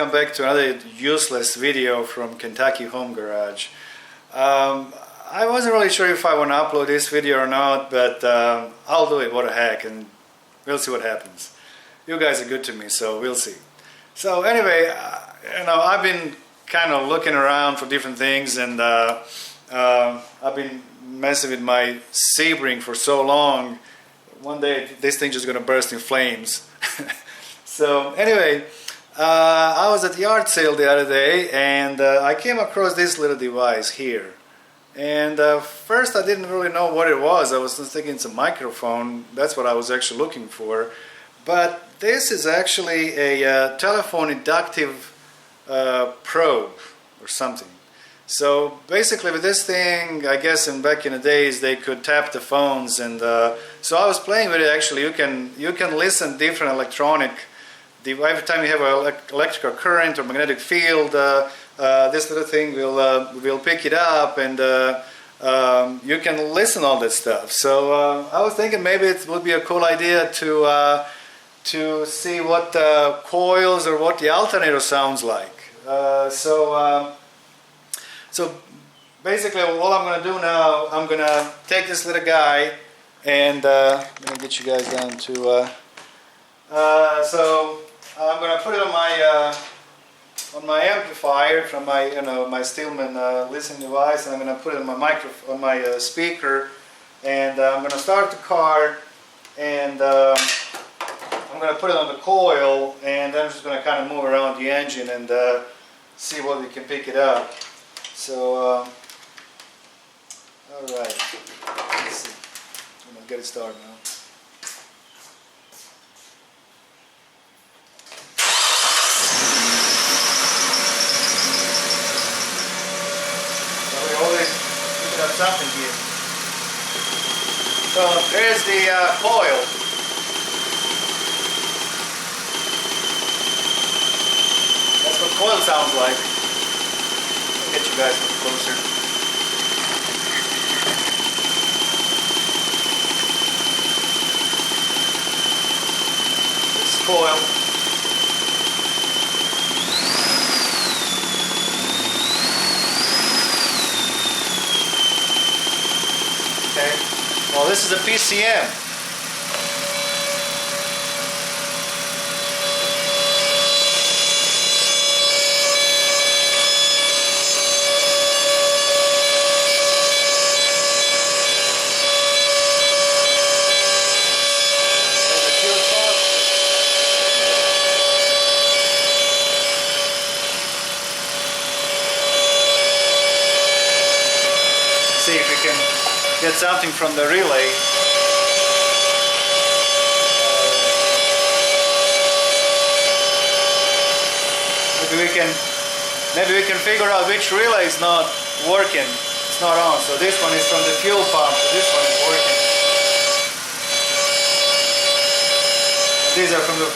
welcome back to another useless video from Kentucky Home Garage. I wasn't really sure if I want to upload this video or not, but I'll do it, what the heck, and we'll see what happens. You guys are good to me, so we'll see. So anyway, I've been kind of looking around for different things, and I've been messing with my Sebring for so long. One day this thing just gonna burst in flames. So anyway, I was at the yard sale the other day, and I came across this little device here. And first I didn't really know what it was. I was just thinking it's a microphone. That's what I was actually looking for. But this is actually a telephone inductive probe or something. So basically with this thing, I guess back in the days they could tap the phones, and so I was playing with it. Actually, you can listen different electronic. Every time you have an electrical current or magnetic field, this little thing will pick it up, and you can listen all that stuff. So I was thinking maybe it would be a cool idea to see what the coils or what the alternator sounds like. So basically all I'm going to do now, I'm going to take this little guy, and I'm going to get you guys down to so I'm going to put it on my amplifier from my Stillman listening device, and I'm going to put it on my speaker, and I'm going to start the car, and I'm going to put it on the coil, and then I'm just going to kind of move around the engine and see what we can pick it up. So all right, let's see. I'm going to get it started now. Something here. So there's the coil. That's what coil sounds like. I'll get you guys a little closer. This is coil. Well, this is a PCM. See if we can get something from the relay. Maybe we can figure out which relay is not working. It's not on. So this one is from the fuel pump. So this one is working. These are from the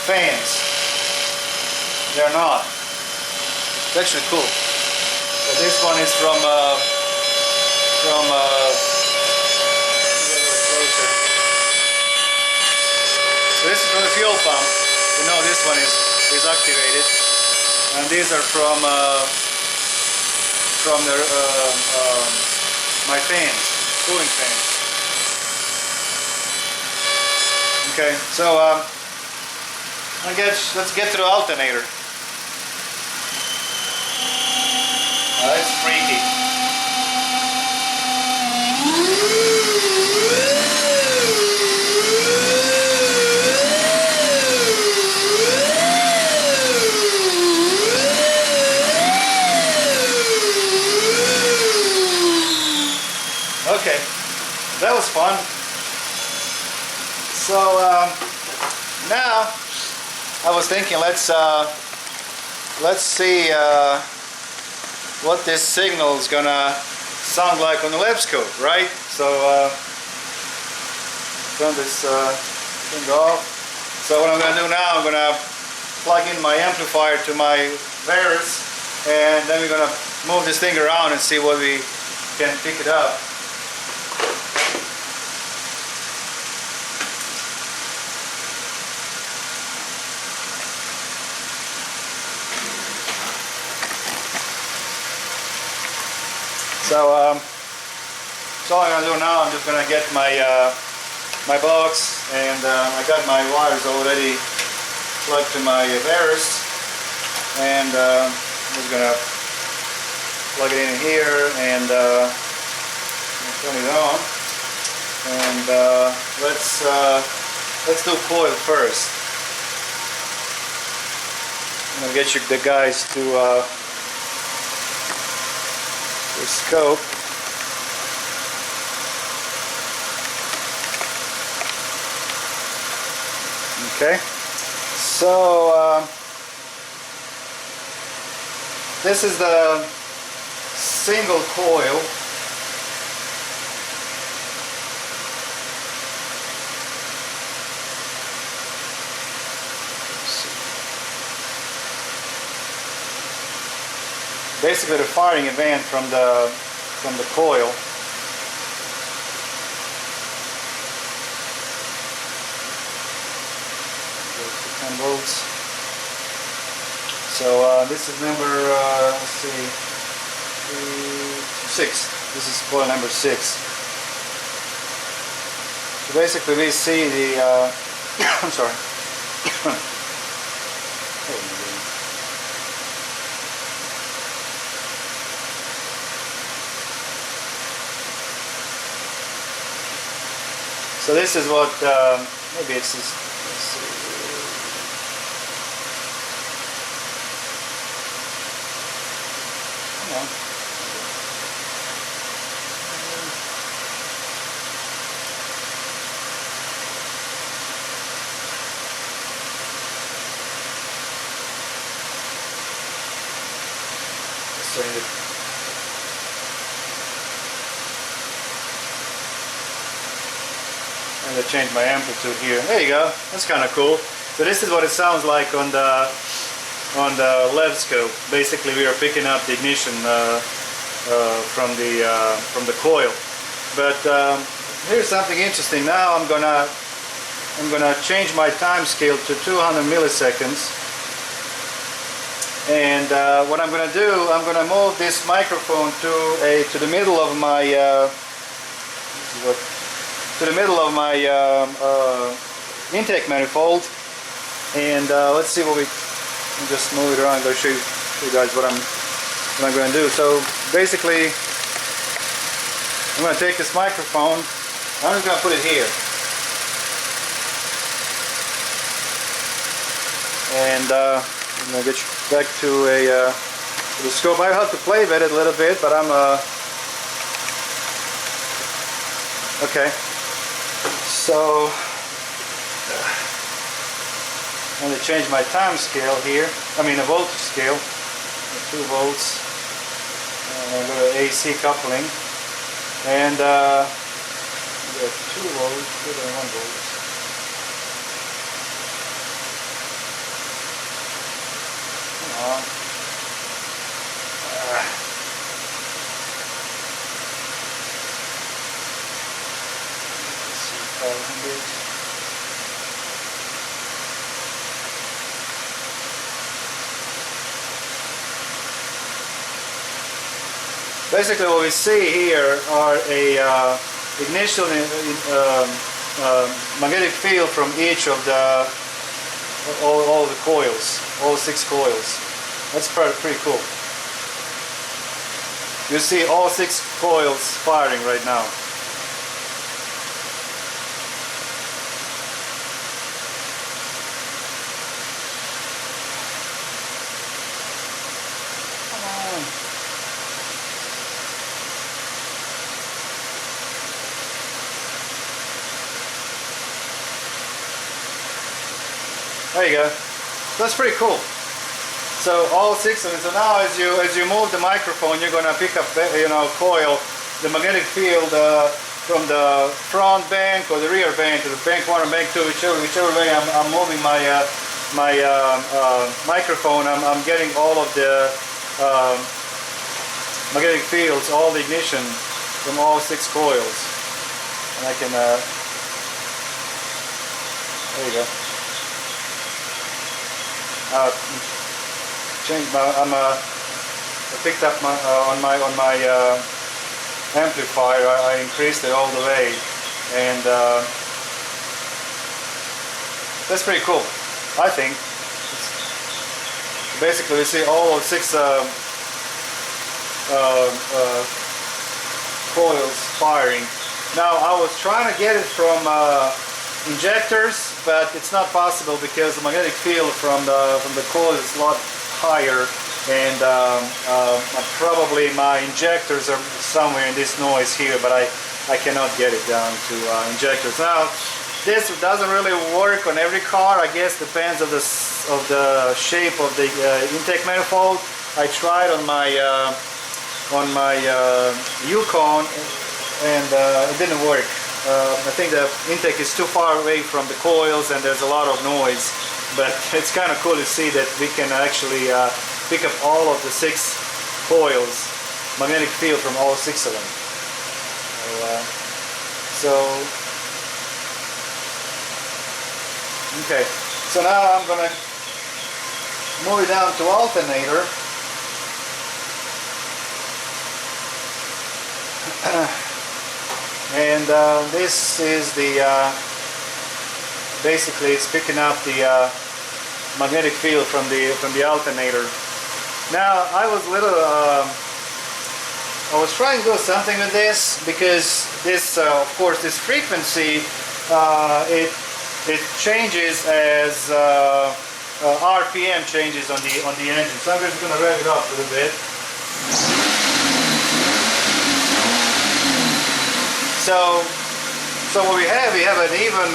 fans. They're not. It's actually cool. So this one is from so this is from the fuel pump. You know this one is activated, and these are from the my fans, cooling fans. Okay, so I guess let's get to the alternator. That's freaky. Okay, that was fun. So now I was thinking, let's see what this signal is gonna sound like on the lab scope, right? So turn this thing off. So what I'm gonna do now, I'm gonna plug in my amplifier to my variables, and then we're gonna move this thing around and see what we can pick it up. So all I'm gonna do now, I'm just gonna get my my box, and I got my wires already plugged to my various, and I'm just gonna plug it in here and turn it on, and let's do coil first. I'm gonna get you the guys to the scope. Okay, so this is the single coil. Basically the firing event from the coil. 10 volts. So this is number, let's see, 6. This is coil number 6. So basically we see the, I'm sorry. So this is what, maybe it's this, let's see. Come on. Let's see. I'm going to change my amplitude here. There you go. That's kind of cool. So this is what it sounds like on the lev scope. Basically, we are picking up the ignition from the coil. But here's something interesting. Now I'm gonna change my time scale to 200 milliseconds. And what I'm gonna do, I'm gonna move this microphone to the middle of my intake manifold, and let's see what we can just move it around. I'm going to show you guys what I'm going to do. So basically, I'm going to take this microphone. I'm just going to put it here, and I'm going to get you back to the scope. I have to play with it a little bit, but I'm okay. So I'm going to change my time scale here. I mean a voltage scale, 2 volts. I'm going to go to AC coupling, and we got 2 volts, 1 volt. Come on. Basically, what we see here are a initial magnetic field from each of all the coils, all 6 coils. That's pretty cool. You see all 6 coils firing right now. There you go. That's pretty cool. So all 6 of them. So now, as you move the microphone, you're going to pick up, coil, the magnetic field from the front bank or the rear bank to the bank 1 or bank 2, whichever way I'm moving my microphone. I'm getting all of the magnetic fields, all the ignition from all 6 coils, and I can. There you go. I picked up my on my amplifier, I increased it all the way, and that's pretty cool, I think. Basically, we see all of 6 coils firing. Now, I was trying to get it from injectors, but it's not possible because the magnetic field from the coil is a lot higher, and probably my injectors are somewhere in this noise here, but I cannot get it down to injectors. Now, this doesn't really work on every car. I guess depends of the shape of the intake manifold. I tried on my Yukon, and it didn't work. I think the intake is too far away from the coils, and there's a lot of noise. But it's kind of cool to see that we can actually pick up all of the 6 coils, magnetic field from all 6 of them. Okay, so now I'm gonna move it down to alternator. And this is the basically it's picking up the magnetic field from the alternator. Now I was trying to do something with this, because this of course this frequency it changes as RPM changes on the engine. So I'm just going to rev it up a little bit. So what we have an even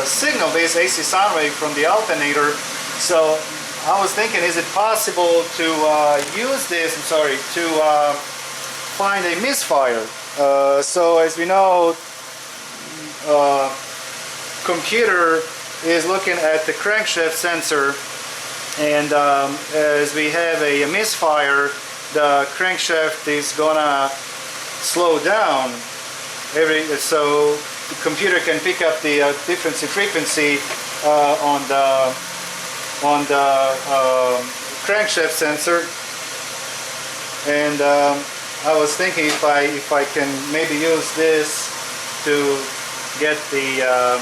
signal, this AC sound wave from the alternator. So I was thinking, is it possible to use this? To find a misfire. So as we know, computer is looking at the crankshaft sensor, and as we have a misfire, the crankshaft is gonna slow down so the computer can pick up the difference in frequency on the crankshaft sensor. And I was thinking if I can maybe use this to get the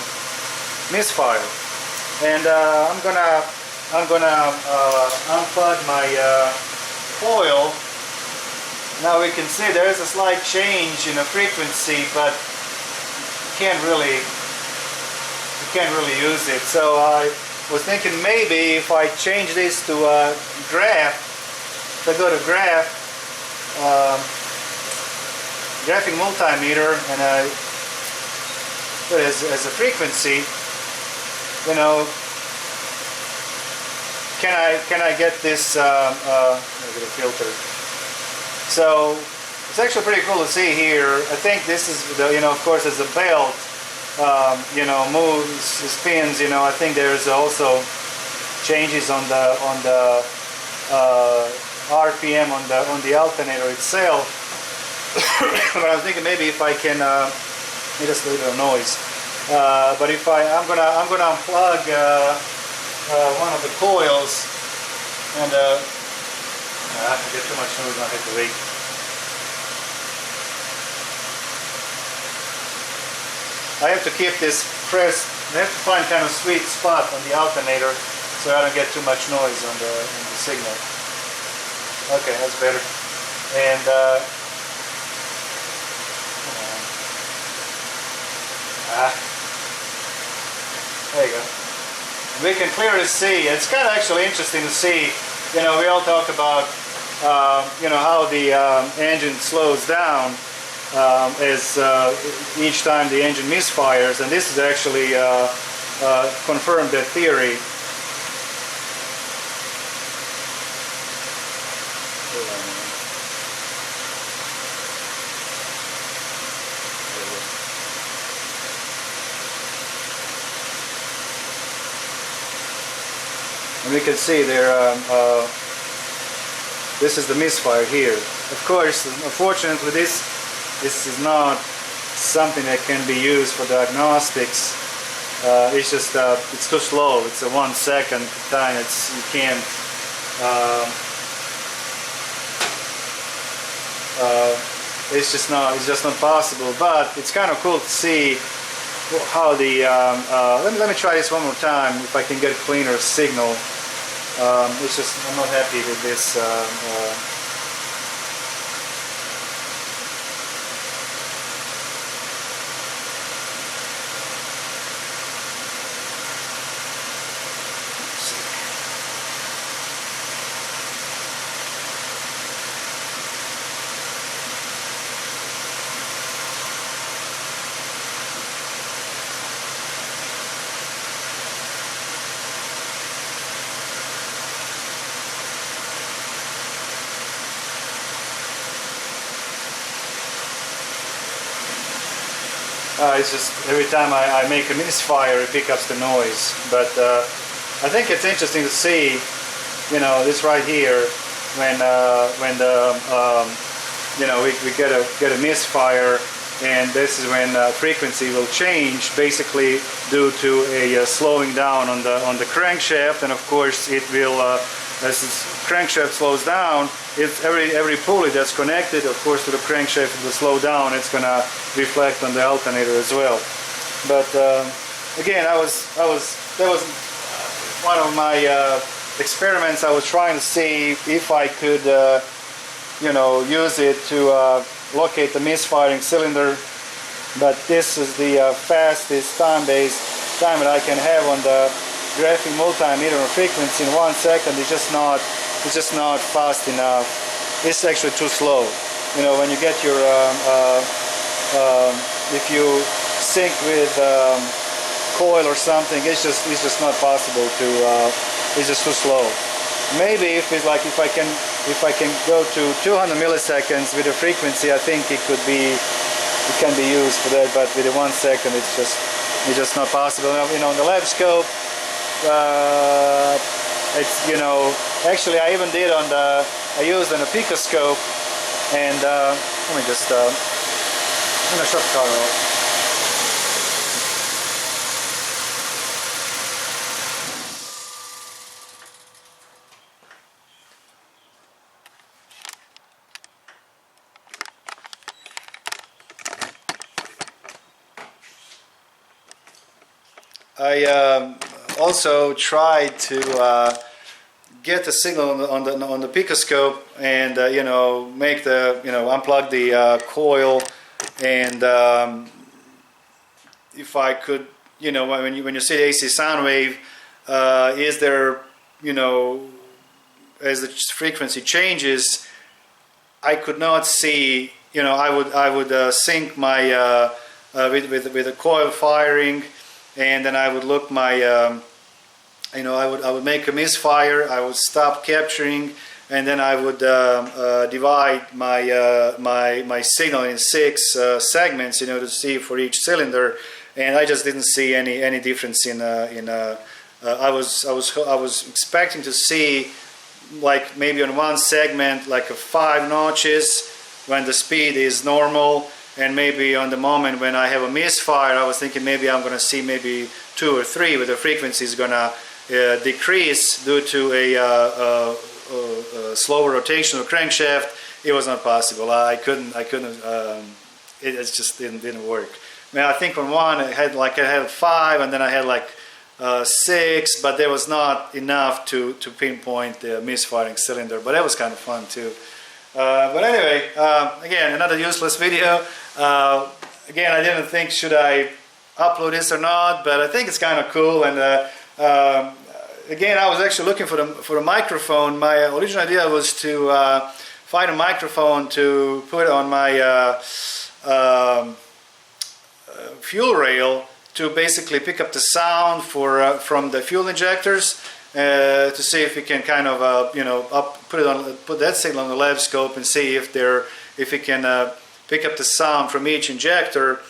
misfire. And I'm gonna unplug my coil. Now we can see there is a slight change in the frequency, but you can't really use it. So I was thinking maybe if I change this to a graph, if I go to graphing multimeter, and I put it as a frequency, you know, can I get this? Let me get a filter. So it's actually pretty cool to see here. I think this is the, of course, as the belt, moves, spins. I think there's also changes on the RPM on the alternator itself. But I was thinking maybe if I can, just a little bit of noise. But if I'm gonna unplug one of the coils, and I get too much noise, I hit the leak. I have to keep this pressed. I have to find kind of sweet spot on the alternator so I don't get too much noise on the signal. Okay, that's better. And there you go. We can clearly see. It's kind of actually interesting to see. We all talk about how the engine slows down as each time the engine misfires, and this is actually confirmed that theory. And we can see there, this is the misfire here. Of course, unfortunately, this is not something that can be used for diagnostics. It's just it's too slow. It's a 1 second time. You can't it's just not possible. But it's kind of cool to see how the let me try this one more time if I can get a cleaner signal. It's just I'm not happy with this. It's just every time I make a misfire, it picks up the noise. But I think it's interesting to see, you know, this right here when the you know we get a misfire, and this is when frequency will change, basically due to a slowing down on the crankshaft, and of course it will as the crankshaft slows down. If every pulley that's connected, of course, to the crankshaft will slow down, it's gonna reflect on the alternator as well. But again, that was one of my experiments. I was trying to see if I could, you know, use it to locate the misfiring cylinder. But this is the fastest time that I can have on the graphing multimeter frequency in 1 second. It's just not fast enough. It's actually too slow. You know, when you get your if you sync with Coil or something, it's just not possible to. It's just too slow. Maybe if I can go to 200 milliseconds with the frequency, I think it can be used for that. But with the 1 second, it's just not possible. You know, in the lab scope. It's, you know, actually I even did I used on a picoscope, and let me just I'm gonna shut the car off. I also tried to get the signal on the picoscope, and you know, make the, you know, unplug the coil, and if I could, you know, when you see the AC sound wave, is there, you know, as the frequency changes, I could not see, you know, I would sync my with the coil firing, and then I would look my you know, I would make a misfire, I would stop capturing, and then I would divide my signal in 6 segments, you know, to see for each cylinder, and I just didn't see any difference in I was expecting to see, like, maybe on one segment like 5 notches when the speed is normal, and maybe on the moment when I have a misfire, I was thinking maybe I'm going to see maybe 2 or 3, but the frequency is going to decrease due to a slower rotation of crankshaft. It was not possible. I couldn't. It just didn't work. I mean, I think on one I had 5, and then I had like 6, but there was not enough to pinpoint the misfiring cylinder. But that was kind of fun too. But anyway, again, another useless video. Again, I didn't think should I upload this or not, but I think it's kind of cool. And again, I was actually looking for a microphone. My original idea was to find a microphone to put on my fuel rail to basically pick up the sound from the fuel injectors, to see if we can kind of you know, put that signal on the lab scope and see if it can pick up the sound from each injector,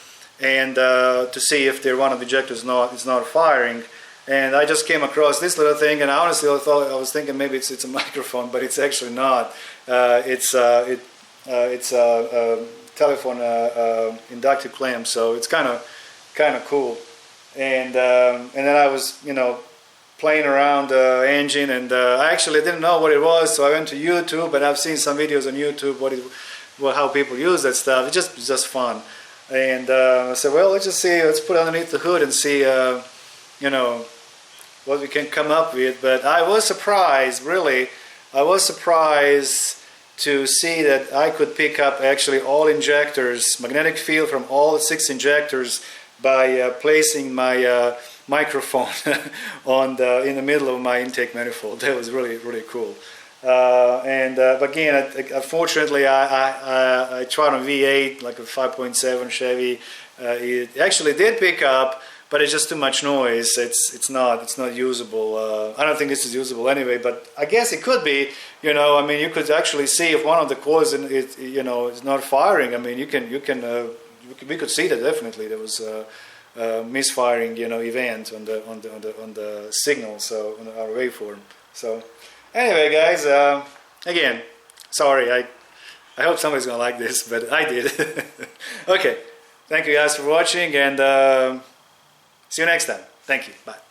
and to see if one of the injectors is not firing. And I just came across this little thing, and honestly I was thinking maybe it's a microphone, but it's actually not. It's a telephone inductive clamp, so it's kind of cool. And then I was, you know, playing around the engine, and I actually didn't know what it was, so I went to YouTube, and I've seen some videos on YouTube well, how people use that stuff. It's just fun. And I said, well, let's just see, let's put it underneath the hood and see, you know, what we can come up with. But I was surprised, really, I was surprised to see that I could pick up actually all injectors, magnetic field from all 6 injectors by placing my microphone in the middle of my intake manifold. That was really, really cool. But again, unfortunately, I tried on V8, like a 5.7 Chevy. It actually did pick up, but it's just too much noise. It's not usable. I don't think this is usable anyway, but I guess it could be. You know, I mean, you could actually see if one of the coils is not firing. I mean, we could see that definitely there was a misfiring, you know, event on the signal, so on our waveform. So anyway, guys, again, sorry. I hope somebody's gonna like this, but I did. Okay, thank you guys for watching, and see you next time. Thank you. Bye.